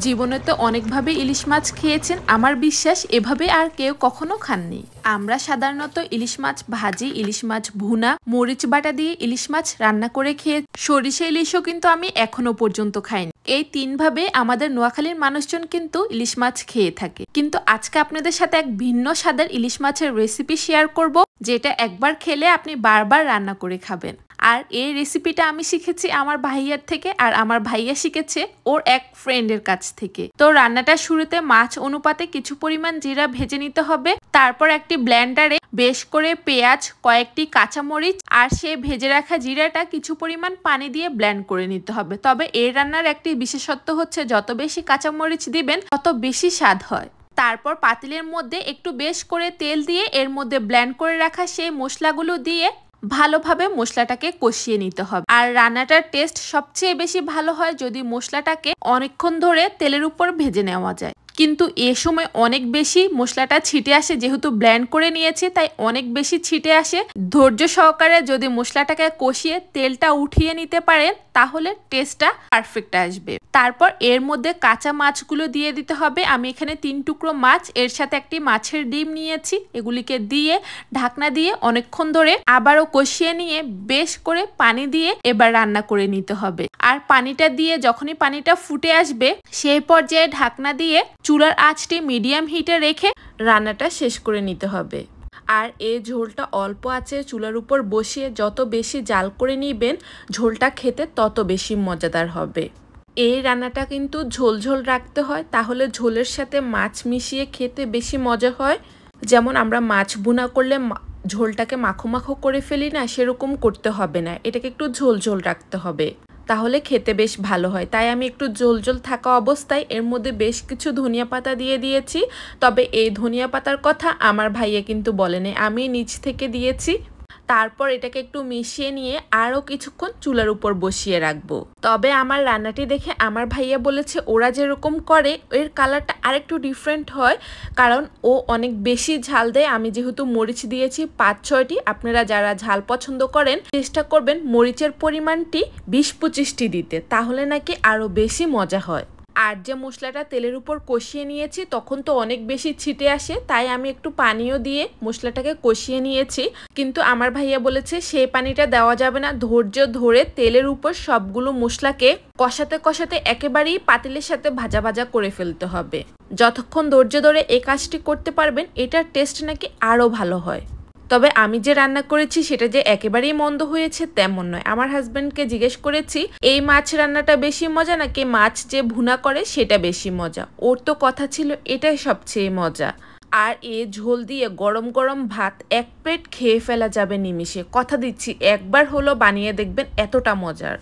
জীবনে তো অনেকভাবে ইলিশ মাছ খেয়েছেন, আমার বিশ্বাস এভাবে আর কেউ কখনো খাননি। আমরা সাধারণত ইলিশ মাছ ভাজি, ইলিশ মাছ ভুনা, মরিচ বাটা দিয়ে ইলিশ মাছ রান্না করে খেয়ে, সরিষা ইলিশও কিন্তু আমি এখনো পর্যন্ত খাইনি। এই তিনভাবে আমাদের নোয়াখালীর মানুষজন কিন্তু ইলিশ মাছ খেয়ে থাকে। কিন্তু আজকে আপনাদের সাথে এক ভিন্ন স্বাদের ইলিশ মাছের রেসিপি শেয়ার করব, যেটা একবার খেলে আপনি বারবার রান্না করে খাবেন। আর এই রেসিপিটা আমি শিখেছি আমার ভাইয়ার থেকে, আর আমার ভাইয়া শিখেছে ওর এক ফ্রেন্ডের কাছ থেকে। তো রান্নাটা শুরুতে মাছ অনুপাতে কিছু পরিমাণ জিরা ভেজে নিতে হবে। তারপর একটি ব্লেন্ডারে বেশ করে পেঁয়াজ, কয়েকটি কাঁচামরিচ আর সে ভেজে রাখা জিরাটা কিছু পরিমাণ পানি দিয়ে ব্লেন্ড করে নিতে হবে। তবে এই রান্নার একটি বিশেষত্ব হচ্ছে যত বেশি কাঁচামরিচ দিবেন তত বেশি স্বাদ হয়। তারপর পাতিলের মধ্যে একটু বেশ করে তেল দিয়ে এর মধ্যে ব্লেন্ড করে রাখা সেই মশলাগুলো দিয়ে ভালোভাবে মশলাটাকে কষিয়ে নিতে হবে। আর রান্নাটার টেস্ট সবচেয়ে বেশি ভালো হয় যদি মশলাটাকে অনেকক্ষণ ধরে তেলের উপর ভেজে নেওয়া যায়। কিন্তু এ সময় অনেক বেশি মশলাটা ছিটে আসে, যেহেতু ব্লেন্ড করে নিয়েছি তাই অনেক বেশি ছিটে আসে। ধৈর্য সহকারে যদি মশলাটাকে কষিয়ে তেলটা উঠিয়ে নিতে পারেন তাহলে টেস্টটা পারফেক্ট আসবে। তারপর এর মধ্যে কাঁচা মাছগুলো দিয়ে দিতে হবে। আমি এখানে 3 টুকরো মাছ, এর সাথে একটি মাছের ডিম নিয়েছি। এগুলিকে দিয়ে ঢাকনা দিয়ে অনেকক্ষণ ধরে আবারও কষিয়ে নিয়ে বেশ করে পানি দিয়ে এবার রান্না করে নিতে হবে। আর পানিটা দিয়ে যখনই পানিটা ফুটে আসবে সেই পর্যায়ে ঢাকনা দিয়ে চুলার আঁচটি মিডিয়াম হিটে রেখে রান্নাটা শেষ করে নিতে হবে। আর এই ঝোলটা অল্প আছে চুলার উপর বসিয়ে যত বেশি জাল করে নিবেন ঝোলটা খেতে তত বেশি মজাদার হবে। এই রান্নাটা কিন্তু ঝোল ঝোল রাখতে হয়, তাহলে ঝোলের সাথে মাছ মিশিয়ে খেতে বেশি মজা হয়। যেমন আমরা মাছ ভুনা করলে ঝোলটাকে মাখো মাখো করে ফেলি না, সেরকম করতে হবে না, এটাকে একটু ঝোল ঝোল রাখতে হবে, তাহলে খেতে বেশ ভালো হয়। তাই আমি একটু ঝোল ঝোল থাকা অবস্থায় এর মধ্যে বেশ কিছু ধনিয়া পাতা দিয়ে দিয়েছি। তবে এই ধনিয়া পাতার কথা আমার ভাইয়া কিন্তু বলেনি, আমি নিচ থেকে দিয়েছি। তারপর এটাকে একটু মিশিয়ে নিয়ে আরও কিছুক্ষণ চুলার উপর বসিয়ে রাখবো। তবে আমার রান্নাটি দেখে আমার ভাইয়া বলেছে ওরা যেরকম করে এর কালারটা আরেকটু ডিফারেন্ট হয়, কারণ ও অনেক বেশি ঝাল দেয়। আমি যেহেতু মরিচ দিয়েছি 5-6টি, আপনারা যারা ঝাল পছন্দ করেন চেষ্টা করবেন মরিচের পরিমাণটি 20-25টি দিতে, তাহলে নাকি আরও বেশি মজা হয়। আর যে মশলাটা তেলের উপর কষিয়ে নিয়েছি তখন তো অনেক বেশি ছিটে আসে, তাই আমি একটু পানিও দিয়ে মশলাটাকে কষিয়ে নিয়েছি। কিন্তু আমার ভাইয়া বলেছে সেই পানিটা দেওয়া যাবে না, ধৈর্য ধরে তেলের উপর সবগুলো মশলাকে কষাতে কষাতে একেবারেই পাতিলের সাথে ভাজা ভাজা করে ফেলতে হবে। যতক্ষণ ধৈর্য ধরে এই কাজটি করতে পারবেন এটার টেস্ট নাকি আরও ভালো হয়। তবে আমি যে রান্না করেছি সেটা যে একেবারেই মন্দ হয়েছে তেমন নয়। আমার হাজবেন্ডকে জিজ্ঞেস করেছি এই মাছ রান্নাটা বেশি মজা নাকি মাছ যে ভুনা করে সেটা বেশি মজা। ওর তো কথা ছিল এটাই সবচেয়ে মজা। আর এ ঝোল দিয়ে গরম গরম ভাত এক প্লেট খেয়ে ফেলা যাবে নিমিষে। কথা দিচ্ছি একবার হলো বানিয়ে দেখবেন, এতটা মজার।